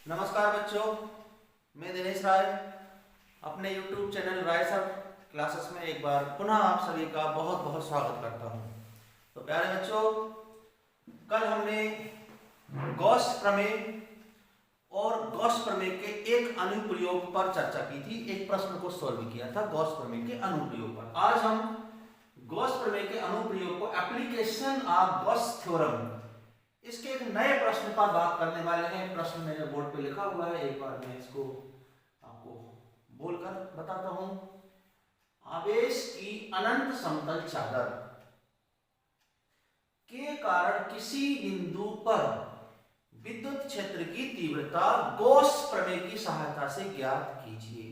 नमस्कार बच्चों, मैं दिनेश राय अपने YouTube चैनल राय सर क्लासेस में एक बार पुनः आप सभी का बहुत बहुत स्वागत करता हूं। तो प्यारे बच्चों, कल हमने गॉस प्रमेय और गॉस प्रमेय के एक अनुप्रयोग पर चर्चा की थी। एक प्रश्न को सॉल्व किया था गॉस प्रमेय के अनुप्रयोग पर। आज हम गॉस प्रमेय के अनुप्रयोग को एप्लीकेशन ऑफ गॉस थ्योरम इसके एक नए प्रश्न पर बात करने वाले हैं। प्रश्न मेरे बोर्ड पे लिखा हुआ है, एक बार मैं इसको आपको बोलकर बताता हूं। आवेश की अनंत समतल चादर के कारण किसी बिंदु पर विद्युत क्षेत्र की तीव्रता गॉस प्रमेय की सहायता से ज्ञात कीजिए।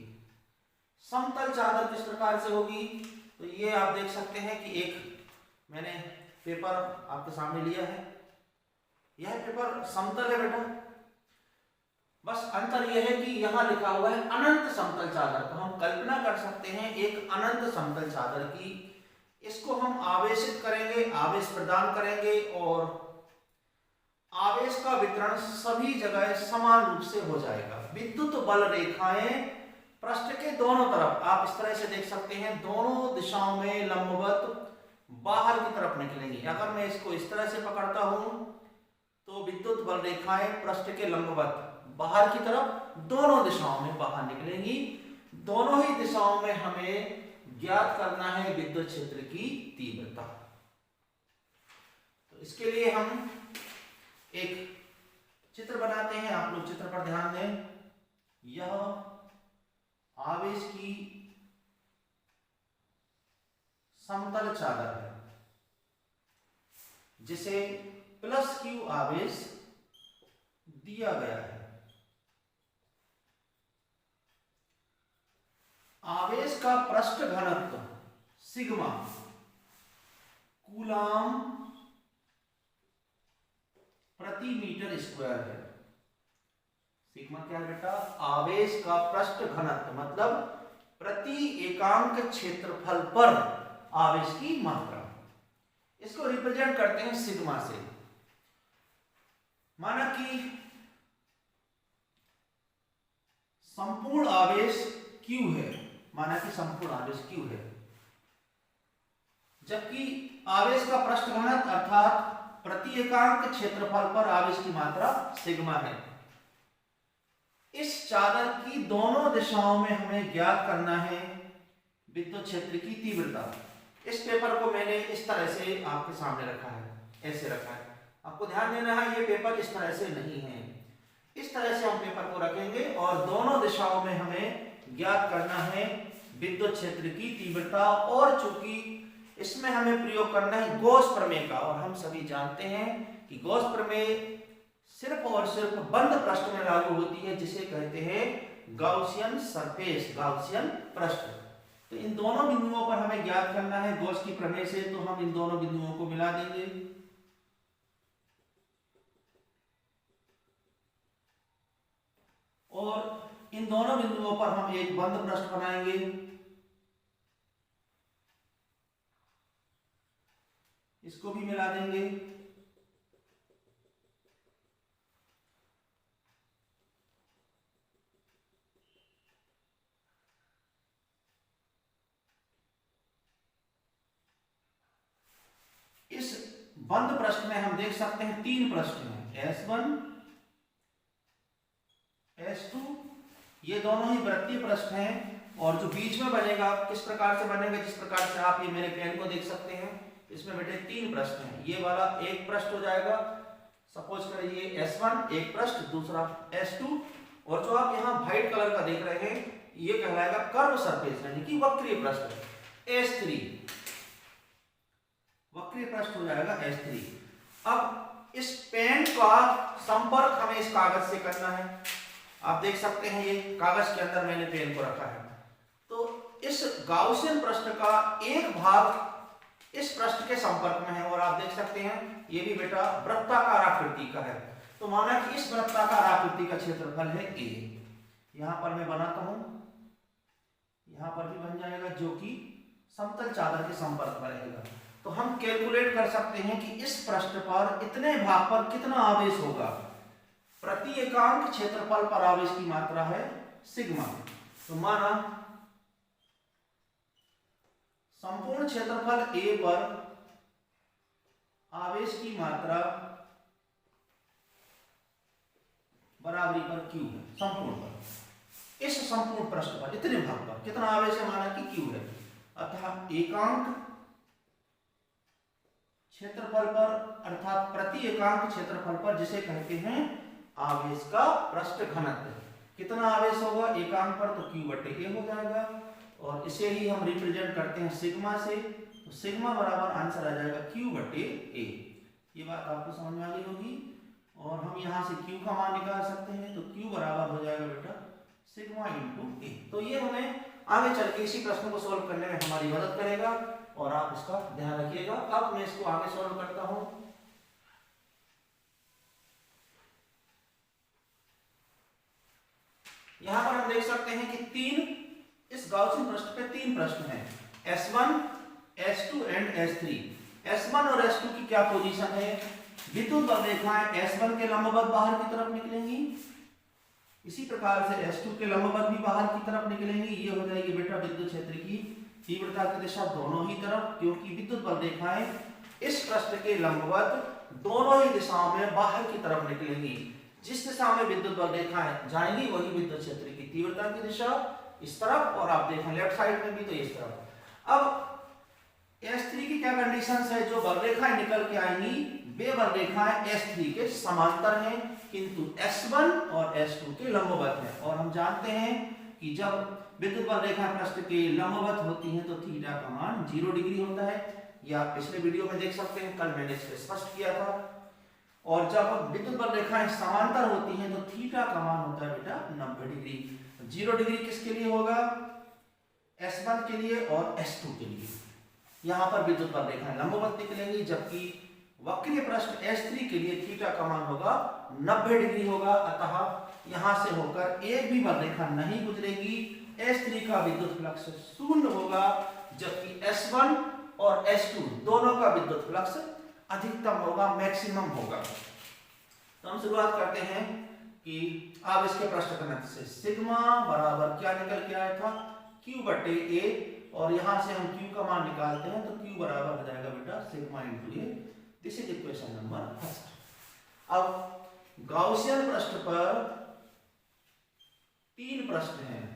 समतल चादर किस प्रकार से होगी, तो ये आप देख सकते हैं कि एक मैंने पेपर आपके सामने लिया है। यह पेपर समतल है बेटा, बस अंतर यह है कि यहां लिखा हुआ है अनंत समतल चादर। तो हम कल्पना कर सकते हैं एक अनंत समतल चादर की। इसको हम आवेशित करेंगे, आवेश प्रदान करेंगे और आवेश का वितरण सभी जगह समान रूप से हो जाएगा। विद्युत बल रेखाएं पृष्ठ के दोनों तरफ आप इस तरह से देख सकते हैं, दोनों दिशाओं में लंबवत बाहर की तरफ निकलेंगी। अगर मैं इसको इस तरह से पकड़ता हूं तो विद्युत बल रेखाएं पृष्ठ के लंबवत बाहर की तरफ दोनों दिशाओं में बाहर निकलेंगी। दोनों ही दिशाओं में हमें ज्ञात करना है विद्युत क्षेत्र की तीव्रता। तो इसके लिए हम एक चित्र बनाते हैं। आप लोग चित्र पर ध्यान दें। यह आवेश की समतल चादर है जिसे प्लस क्यू आवेश दिया गया है। आवेश का पृष्ठ घनत्व सिग्मा कूलाम प्रति मीटर स्क्वायर है। सिग्मा क्या है बेटा? आवेश का पृष्ठ घनत्व मतलब प्रति एकांक क्षेत्रफल पर आवेश की मात्रा। इसको रिप्रेजेंट करते हैं सिग्मा से। माना कि संपूर्ण आवेश Q है, माना कि संपूर्ण आवेश Q है, जबकि आवेश का पृष्ठ घनत्व अर्थात प्रति एकांक क्षेत्रफल पर आवेश की मात्रा सिग्मा है। इस चादर की दोनों दिशाओं में हमें ज्ञात करना है विद्युत क्षेत्र की तीव्रता। इस पेपर को मैंने इस तरह से आपके सामने रखा है, ऐसे रखा है। आपको ध्यान देना है, ये पेपर इस तरह से नहीं है। इस तरह से हम पेपर को रखेंगे और दोनों दिशाओं में हमें ज्ञात करना है विद्युत क्षेत्र की तीव्रता। और चूंकि इसमें हमें प्रयोग करना है गॉस प्रमेय का, और हम सभी जानते हैं कि गॉस प्रमेय सिर्फ और सिर्फ बंद पृष्ठ में लागू होती है, जिसे कहते हैं गाउसियन सरफेस, गाउसियन पृष्ठ। तो इन दोनों बिंदुओं पर हमें ज्ञात करना है गॉस की प्रमेय से। तो हम इन दोनों बिंदुओं को मिला देंगे और इन दोनों बिंदुओं पर हम एक बंद पृष्ठ बनाएंगे। इसको भी मिला देंगे। इस बंद पृष्ठ में हम देख सकते हैं तीन पृष्ठ हैं, S1 S2, ये दोनों ही वृत्तीय पृष्ठ हैं। और जो बीच में बनेगा किस प्रकार से बनेगा, जिस प्रकार से आप ये मेरे पेन को देख सकते हैं, इसमें बेटे तीन पृष्ठ हैं। ये वाला एक पृष्ठ हो जाएगा, सपोज करिए S1 एक पृष्ठ, दूसरा S2, और जो आप यहाँ व्हाइट कलर का देख रहे हैं ये कहलाएगा कर्व सरफेस यानी कि वक्रीय पृष्ठ S3, वक्रीय पृष्ठ हो जाएगा S3। अब इस पेन का संपर्क हमें इस कागज से करना है। आप देख सकते हैं ये कागज के अंदर मैंने पेन को रखा है। तो इस गाउसियन पृष्ठ का एक भाग इस पृष्ठ के संपर्क में है और आप देख सकते हैं ये भी बेटा वृत्ताकार आकृति का है। तो माना कि इस वृत्ताकार आकृति का क्षेत्रफल है A। यहां पर मैं बनाता हूं, यहां पर भी बन जाएगा, जो कि समतल चादर के संपर्क में रहेगा। तो हम कैलकुलेट कर सकते हैं कि इस पृष्ठ पर इतने भाग पर कितना आवेश होगा। प्रति एकांक क्षेत्रफल पर आवेश की मात्रा है सिग्मा। तो माना संपूर्ण क्षेत्रफल A पर आवेश की मात्रा बराबरी पर Q है। संपूर्ण पर, इस संपूर्ण पृष्ठ पर इतने भाग पर कितना आवेश है, माना कि Q है। अतः एकांक क्षेत्रफल पर अर्थात प्रति एकांक क्षेत्रफल पर जिसे कहते हैं आवेश का पृष्ठ घनत्व, कितना आवेश होगा एकांक पर, तो Q बटे A हो जाएगा। और इसे ही हम रिप्रेजेंट करते हैं सिग्मा से, तो सिग्मा बराबर आंसर आ जाएगा Q बटे A। ये बात आपको समझ में आ गई होगी। और हम यहाँ से Q का मान निकाल सकते हैं, तो Q बराबर हो जाएगा बेटा सिग्मा इंटू A। तो ये हमें आगे चल के इसी प्रश्न को सोल्व करने में हमारी मदद करेगा और आप इसका ध्यान रखिएगा। अब मैं इसको आगे सोल्व करता हूं। यहां पर हम देख सकते हैं कि इस गाउसियन पृष्ठ पे 3 प्रश्न हैं, S1, S2 and S3। S1 और S2 की क्या पोजीशन है, विद्युत बल रेखाएं S1 के लंबवत बाहर की तरफ निकलेंगी, इसी प्रकार से S2 के लंबवत भी बाहर की तरफ निकलेंगी। ये हो जाएगी बेटा विद्युत क्षेत्र की तीव्रता की दिशा दोनों ही तरफ, क्योंकि विद्युत बल रेखाएं इस पृष्ठ के लंबवत दोनों ही दिशाओं में बाहर की तरफ निकलेंगी। जिस दिशा में विद्युत बल रेखाएं जाएंगी वही विद्युत क्षेत्र की तीव्रता की दिशा इस तरफ, और आप देखें लेफ्ट साइड में भी तो इस तरफ। अब S3 की क्या कंडीशंस है, जो बल रेखाएं निकल के आएंगी वे बल रेखाएं S3 के समांतर हैं, किंतु S1 और S2 के लंबवत हैं। और हम जानते हैं कि जब विद्युत बल रेखाएं पृष्ठ के लंबवत होती हैं तो थीटा का मान 0 डिग्री होता है। यह आप पिछले वीडियो में देख सकते हैं, कल मैंने इसको स्पष्ट किया था। और जब विद्युत बल रेखाएं समांतर होती हैं तो थीटा का मान होता है बेटा 90 डिग्री। 0 डिग्री किसके लिए होगा, S1 के लिए और S2 के लिए। यहाँ पर विद्युत बल रेखाएं लंबवत निकलेंगी, जबकि वक्रीय पृष्ठ S3 के लिए थीटा का मान होगा 90 डिग्री होगा। अतः यहां से होकर एक भी बल रेखा नहीं गुजरेगी, S3 का विद्युत फ्लक्स 0 होगा, जबकि S1 और S2 दोनों का विद्युत फ्लक्स अधिकतम होगा, मैक्सिमम होगा। तो हम शुरुआत करते हैं कि अब इसके पृष्ठ घनत्व से सिग्मा बराबर क्या निकल के आया था, Q बटे A, और यहां से हम Q का मान निकालते हैं तो Q बराबर हो जाएगा बेटा sigma into A। This is equation number first. अब गाउसियन पृष्ठ पर 3 प्रश्न हैं,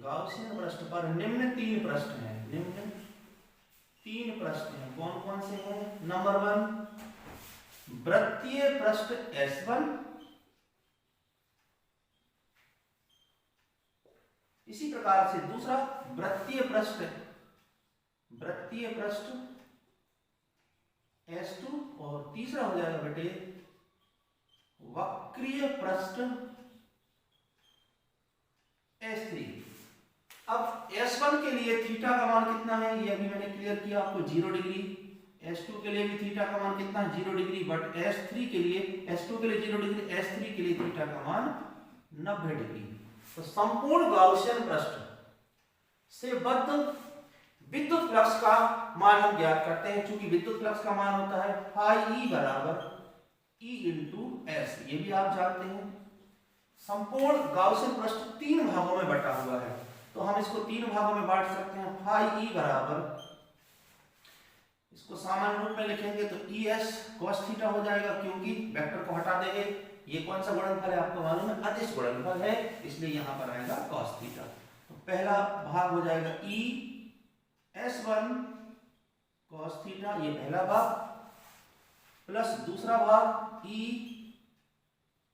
गाउसियन पृष्ठ पर निम्न 3 प्रश्न हैं, निम्न 3 प्रश्न हैं। कौन कौन से हैं, नंबर 1 वृत्तीय पृष्ठ S1, इसी प्रकार से दूसरा वृत्तीय पृष्ठ S2, और तीसरा हो जाएगा बेटे वक्रीय पृष्ठ S3। अब S1 के लिए थीटा का मान कितना है, ये अभी मैंने क्लियर किया आपको 0 डिग्री। S2 के लिए भी थीटा का मान कितना है 0 डिग्री, बट S2 के लिए 0 डिग्री, S3 के लिए थीटा का मान 90 डिग्री। तो संपूर्ण गाउसियन पृष्ठ से बद्ध विद्युत फ्लक्स का मान हम ज्ञात करते हैं। चूंकि विद्युत फ्लक्स का मान होता है फाई ई बराबर ई इंटू एस, ये भी आप जानते हैं। संपूर्ण गाउसियन पृष्ठ 3 भागों में बटा हुआ है, तो हम इसको 3 भागों में बांट सकते हैं। फाई ई बराबर, इसको सामान्य रूप में लिखेंगे तो ई एस कॉस थीटा हो जाएगा, क्योंकि वेक्टर को हटा देंगे। ये कौन सा गुणनफल है आपको मालूम है, अदिश गुणनफल है, इसलिए यहां पर आएगा कॉस थीटा। तो पहला भाग हो जाएगा ई S1 cos थीटा, ये पहला भाग, प्लस दूसरा भाग E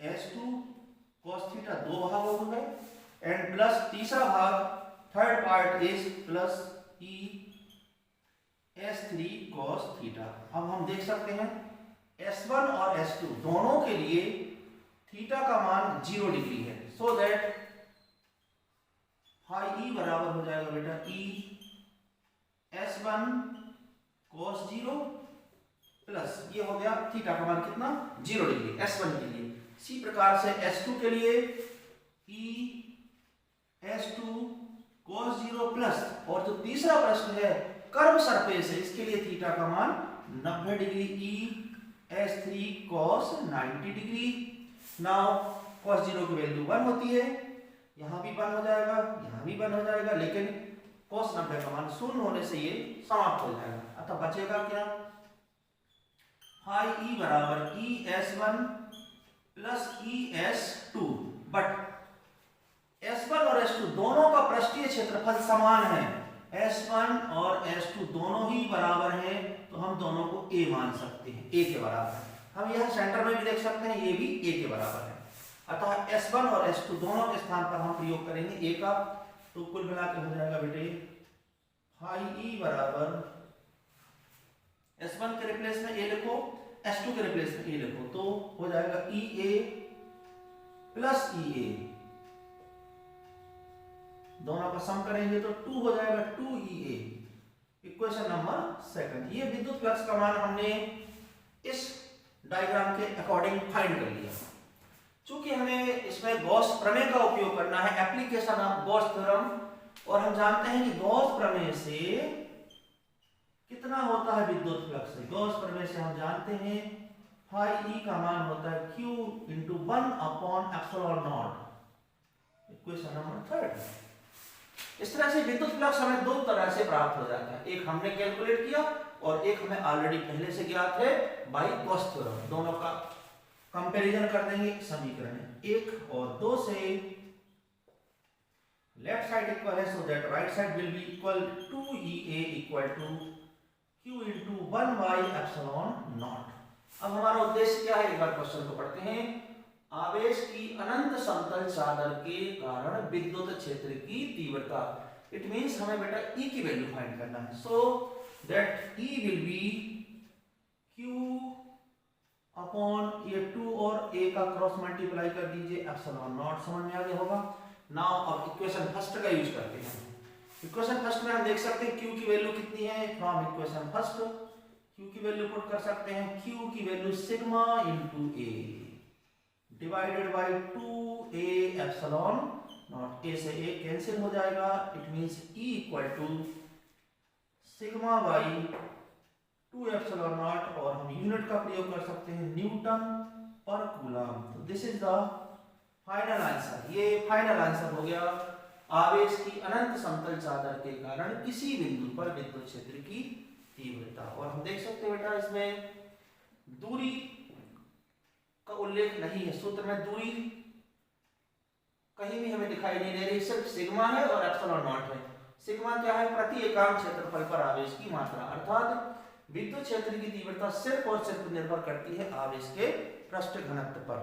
S2 cos थीटा, 2 भाग हो गए, एंड प्लस तीसरा भाग third part is plus E S3 cos theta. अब हम देख सकते हैं S1 और S2 दोनों के लिए थीटा का मान 0 डिग्री है, सो दैट फाई E बराबर हो जाएगा बेटा E S1 cos 0 प्लस ये हो गया थीटा का मान कितना 0 डिग्री S1 के लिए। इसी प्रकार से S2 के लिए E S2 cos 0 प्लस, और जो तीसरा प्रश्न है कर्व सरफेस है, इसके लिए थीटा का मान 90 degree E S3 cos 90 degree. Now cos 0 की वैल्यू 1 होती है, यहाँ भी 1 हो जाएगा, यहाँ भी 1 हो जाएगा, लेकिन cos 90 का मान शून्य होने से ये समाप्त हो जाएगा। अतः बचेगा क्या, फाई ई बराबर ES1 plus ES2, but S1 और S2 दोनों का पृष्ठीय क्षेत्रफल समान है, S1 और S2 दोनों ही बराबर हैं, तो हम दोनों को A मान सकते हैं, A के बराबर है। हम यह सेंटर में भी देख सकते हैं, ये भी A के बराबर है। अतः S1 और S2 दोनों के स्थान पर हम प्रयोग करेंगे A का, तो कुल मिला के हो जाएगा बेटे फाई E बराबर S1 के रिप्लेस में A लिखो, S2 के रिप्लेस में A लिखो, तो हो जाएगा EA प्लस EA, दोनों का सम करेंगे तो 2 हो जाएगा, 2EA। Equation number second. ये विद्युत फ्लक्स का मान हमने इस डायग्राम के अकॉर्डिंग फाइंड कर लिया। चूंकि हमें इसमें गॉस प्रमेय का उपयोग करना है, एप्लीकेशन ऑफ गॉस थ्योरम, और हम जानते हैं कि गॉस प्रमेय से कितना होता है विद्युत फ्लक्स। गॉस प्रमेय से हम जानते हैं फाई ई का मान होता है Q into 1/ε0। Equation number third. इस तरह से विद्युत फ्लक्स हमें दो तरह से प्राप्त हो जाता है, एक हमने कैलकुलेट किया और एक हमें ऑलरेडी पहले से ज्ञात है बाय गॉस थ्योरम। दोनों का कंपैरिजन कर देंगे समीकरण 1 और 2 से। लेफ्ट साइड इक्वल है, so that right side will be equal to EA equal to Q into 1/ε0। अब हमारा उद्देश्य क्या है, एक बार क्वेश्चन को पढ़ते हैं। आवेश की अनंत समतल चादर के कारण विद्युत क्षेत्र की तीव्रता, इट मींस हमें बेटा E की वैल्यू फाइंड करना है, so that E will be Q upon ये 2 और A का क्रॉस मल्टीप्लाई कर दीजिए, ε0 समझ में आ गया होगा। नाउ अब इक्वेशन फर्स्ट का यूज करते हैं। इक्वेशन फर्स्ट में हम देख सकते हैं Q की वैल्यू कितनी है, फ्रॉम इक्वेशन फर्स्ट Q की वैल्यू पुट कर सकते हैं, Q की value sigma into A divided by 2A epsilon naught. A से A कैंसिल हो जाएगा, it means E equal to sigma by 2 epsilon naught, और हम यूनिट का प्रयोग कर सकते हैं न्यूटन पर कूलम। तो this is the final answer. ये फाइनल आंसर हो गया आवेश की अनंत समतल चादर के कारण किसी बिंदु पर विद्युत क्षेत्र की तीव्रता। और हम देख सकते हैं बेटा इसमें दूरी का उल्लेख नहीं है, सूत्र में दूरी कहीं भी हमें दिखाई नहीं दे रही, सिर्फ सिग्मा है और एप्सिलॉन नॉट है। सिग्मा क्या है, प्रति एकांक क्षेत्रफल पर आवेश की मात्रा, अर्थात विद्युत क्षेत्र की तीव्रता सिर्फ और सिर्फ निर्भर करती है आवेश के पृष्ठ घनत्व पर।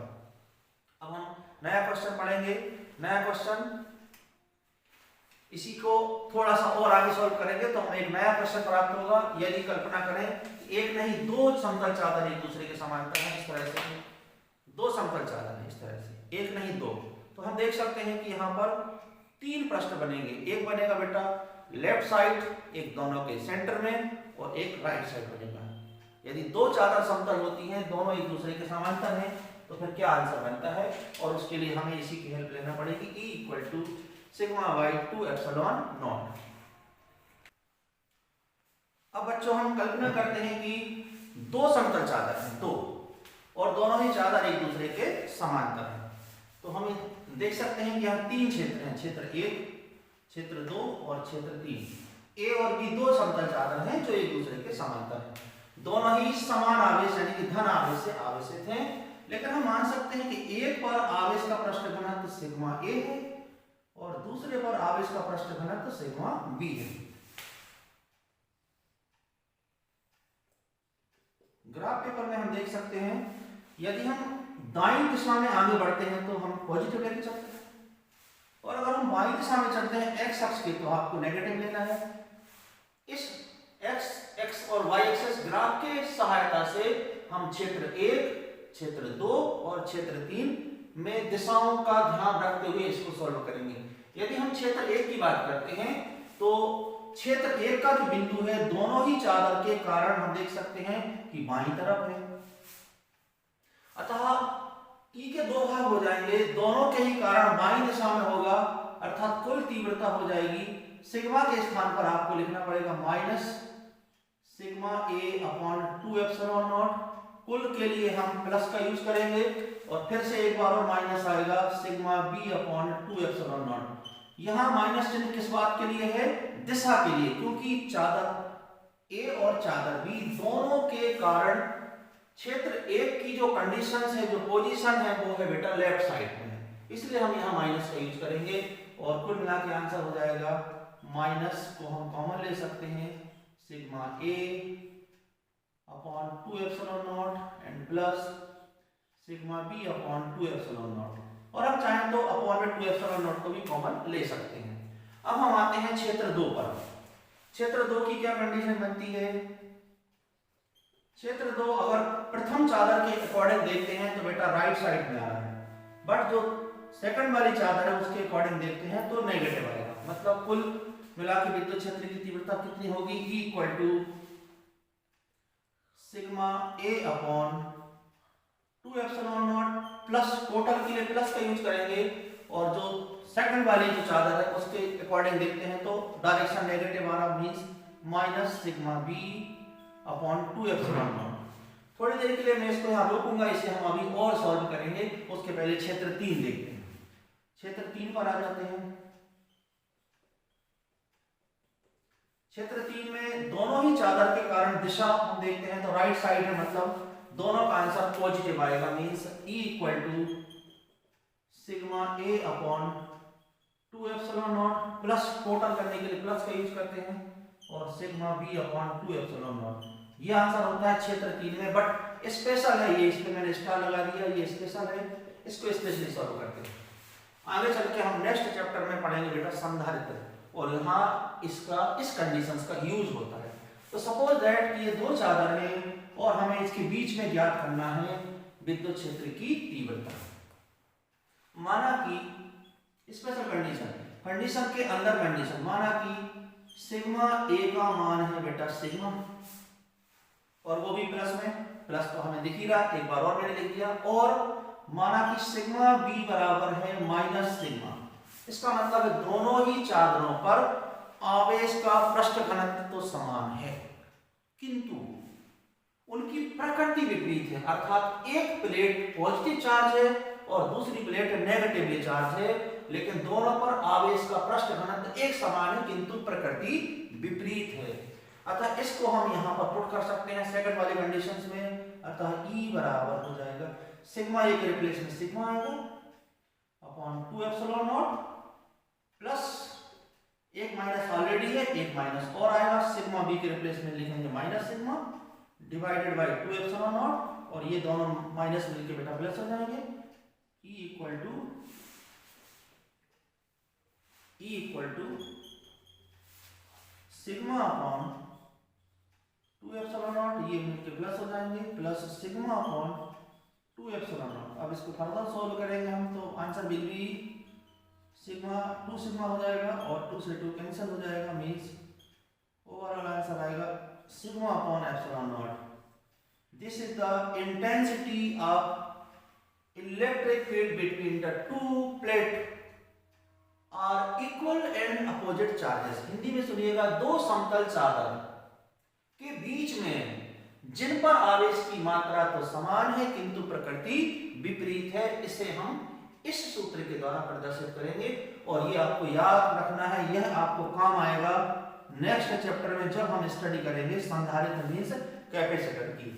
अब हम नया क्वेश्चन पढ़ेंगे। नया क्वेश्चन इसी को थोड़ा सा और आगे सॉल्व करेंगे तो हमें एक नया क्वेश्चन प्राप्त होगा। यदि कल्पना करें एक नहीं दो समतल चादर एक दूसरे के समांतर हैं, इस तरह से दो समतल चादर हैं, इस तरह से एक नहीं दो, तो हम देख सकते हैं कि यहाँ पर तीन पृष्ठ बनेंगे। एक बनेगा बेटा लेफ्ट साइड, एक दोनों के सेंटर में, और एक राइट साइड बनेगा। यदि दो चादर समतल होती हैं, दोनों एक दूसरे के समांतर हैं, तो फिर क्या आंसर बनता है, और उसके लिए हमें इसी की हेल्प लेना पड़ेगी। E equal to sigma by 2 epsilon naught. अब बच्चों हम कल्पना करते हैं कि दो समतल चादर हैं, दो, और दोनों ही चादर एक दूसरे के समांतर हैं। तो हम देख सकते हैं कि यहाँ तीन क्षेत्र हैं, क्षेत्र 1, क्षेत्र 2 और क्षेत्र 3। A और B दो समतल चादर हैं जो एक दूसरे के समांतर हैं। दोनों ही समान आवेश यानी कि धन आवेश से आवेशित हैं, लेकिन हम मान सकते हैं कि एक पर आवेश का पृष्ठ घनत्व सिग्मा A है और दूसरे पर आवेश का पृष्ठ घनत्व सिग्मा B है। ग्राफ पेपर में हम देख सकते हैं यदि हम दाईं दिशा में आगे बढ़ते हैं तो हम पॉजिटिव लेके चलते हैं, और अगर हम बाईं दिशा में चलते हैं एक्स अक्ष के तो आपको नेगेटिव लेना है। इस एक्स और वाई एक्सिस ग्राफ के सहायता से हम क्षेत्र 1, क्षेत्र 2 और क्षेत्र 3 में दिशाओं का ध्यान रखते हुए इसको सॉल्व करेंगे। यदि हम क्षेत्र 1 की बात करते हैं तो क्षेत्र 1 का जो बिंदु है दोनों ही चादर के कारण हम देख सकते हैं कि बाईं तरफ है, अतः E के दो भाग हो जाएंगे, दोनों के ही कारण बाईं दिशा में होगा, अर्थात कुल तीव्रता हो जाएगी सिग्मा के स्थान पर आपको लिखना पड़ेगा minus sigma A upon 2 epsilon not, कुल के लिए हम प्लस का यूज करेंगे और फिर से एक बार और माइनस आएगा sigma B upon 2 epsilon naught. यहाँ माइनस चिन्ह किस बात के लिए है? दिशा के लिए, क्योंकि चादर ए और चादर बी दोनों के कारण क्षेत्र एक की जो कंडीशंस है, जो पोजीशन है, वो है बेटा लेफ्ट साइड में, इसलिए हम यहाँ माइनस का यूज करेंगे और कुल मिला के आंसर हो जाएगा माइनस को हम कॉमन ले सकते हैं sigma A upon 2 epsilon naught and plus sigma B upon 2 epsilon naught, और हम चाहें तो अपॉन में 2 एप्सिलॉन नॉट को भी कॉमन ले सकते हैं। अब हम आते हैं क्षेत्र 2 पर। क्षेत्र 2 की क्या कंडीशन बनती है? क्षेत्र 2 अगर प्रथम चादर के अकॉर्डिंग देखते हैं तो बेटा राइट साइड में आ रहा है, बट जो सेकंड वाली चादर है उसके अकॉर्डिंग देखते हैं तो नेगेटिव आएगा। मतलब कुल मिला के विद्युत क्षेत्र की तीव्रता कितनी होगी? E equal to sigma A upon 2 epsilon naught plus, total के लिए प्लस का यूज करेंगे और जो सेकंड वाली जो चादर है उसके अकॉर्डिंग देखते हैं तो डायरेक्शन नेगेटिव आ रहा, means minus sigma B upon 2 epsilon naught. थोड़ी देर के लिए मैं इसको यहाँ रोकूंगा, इसे हम अभी और सॉल्व करेंगे, उसके पहले क्षेत्र 3 देखते हैं। क्षेत्र 3 पर आ जाते हैं। क्षेत्र 3 में दोनों ही चादर के कारण दिशा हम देखते हैं तो राइट साइड है, मतलब दोनों का आंसर पॉजिटिव आएगा, means E equal to sigma A upon 2 epsilon naught plus, total करने के लिए प्लस का यूज करते हैं, और sigma B upon 2 epsilon naught. ये आंसर होता है क्षेत्र 3 में, बट स्पेशल है ये, इस पे मैंने स्टार लगा दिया, ये स्पेशल है, इसको स्पेशली सॉल्व करते हैं। आगे चल के हम नेक्स्ट चैप्टर में पढ़ेंगे बेटा संधारित्र, और यहाँ इसका इस कंडीशंस का यूज होता है। तो सपोज दैट कि ये दो चादर हैं और हमें इसके बीच में ज्ञात करना है विद्युत क्षेत्र की तीव्रता। माना कि स्पेशल कंडीशन के अंदर कंडीशन, माना कि सिग्मा ए का मान है बेटा सिग्मा, और वो भी प्लस में, प्लस तो हमें दिख ही रहा, एक बार और मैंने लिख दिया, और माना कि सिग्मा बी बराबर है माइनस सिग्मा। इसका मतलब है दोनों ही चादरों पर आवेश का पृष्ठ घनत्व तो समान है, किंतु उनकी प्रकृति विपरीत है, अर्थात एक प्लेट पॉजिटिव चार्ज है और दूसरी प्लेट नेगेटिवली चार्ज है, लेकिन दोनों पर आवेश का पृष्ठ घनत्व एक समान है किंतु प्रकृति विपरीत है। अतः इसको हम यहाँ पर पुट कर सकते हैं सेकंड वाली कंडीशंस में। अतः E बराबर हो जाएगा सिग्मा ए के रिप्लेस में सिग्मा आएगा अपॉन 2 एप्सिलॉन नॉट प्लस एक माइनस ऑलरेडी है, एक माइनस और आएगा, सिग्मा बी के रिप्लेस में लिखेंगे minus sigma divided by 2 epsilon naught, और ये दोनों माइनस मिलके बेटा प्लस हो जाएंगे। E equal to sigma upon 2 epsilon naught, ये मिलके प्लस हो जाएंगे, plus sigma upon 2 epsilon naught. अब इसको फर्दर सॉल्व करेंगे हम तो answer will be sigma 2 sigma हो जाएगा और 2 से 2 कैंसिल हो जाएगा, मींस ओवरऑल आंसर आएगा sigma upon epsilon naught. This is the intensity of electric field between the two plate are equal and opposite charges. Hindi में सुनिएगा, दो समतल चादर के बीच में जिन पर आवेश की मात्रा तो समान है किंतु प्रकृति विपरीत है, इसे हम इस सूत्र के द्वारा प्रदर्शित करेंगे, और ये आपको याद रखना है, यह आपको काम आएगा नेक्स्ट चैप्टर में जब हम स्टडी करेंगे संधारित्र मींस कैपेसिटर की।